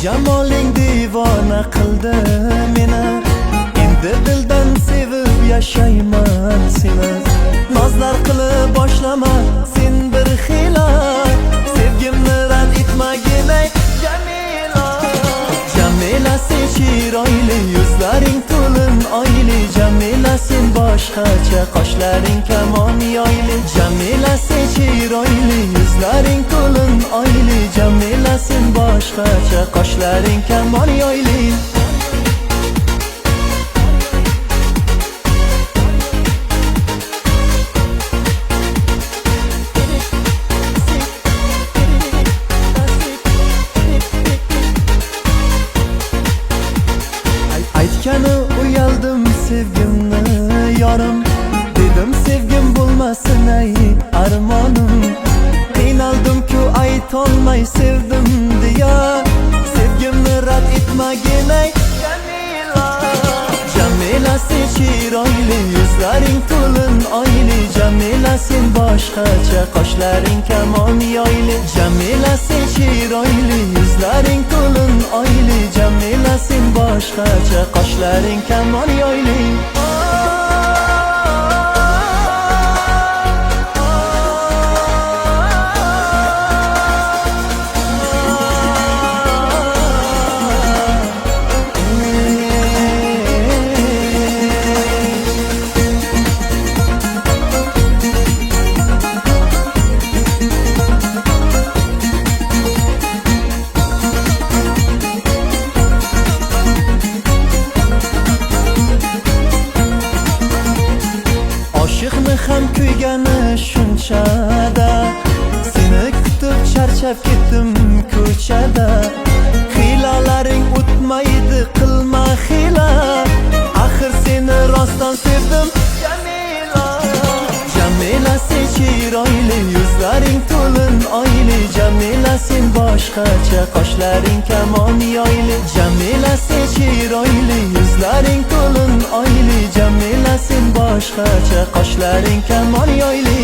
Jamoling divona qildi meni, endi dildan sevib yashayman seni. Nozlar qilib boshlama sen bir xila, sevgimni rad etmagin ey Jamila. Jamila sen chiroyli, yuzlaring to'lin oyli. Jamila sen boshqacha, qoshlaring kamon yoyli. Jamila sen chiroyli, yuzlaring to'lin oyli. Jamila sen boshqacha, qoshlaring kamon yoyli. Aytgani uyaldim sevgimni yorim, dedim sevgim bo'lmasin ey armonim. Qiynaldim-ku aytolmay sevdim deya, sevgimni rad etmagin ey Jamila. Jamila sen chiroyli, yuzlaring to'lin oyli. Jamila sen boshqacha, qoshlaring kamon yoyli. Jamila sen chiroyli, yuzlaring to'lin oyli. Jamila sen boshqacha, qoshlaring kamon yoyli. Oshiqni ham kuygani shunchada, seni kutib charchab ketdim ko'chada. Xilolaring o'tmaydi, qilma xila, axir seni rostdan sevdim Jamila. Jamila sen chiroyli, yuzlaring to'lin oyli. Jamila sen boshqacha, qoshlaring kamon yoyli. Jamila sen chiroyli, yuzlaring to'lin oyli. Jamila sen boshqacha, qoshlaring kamon yoyli.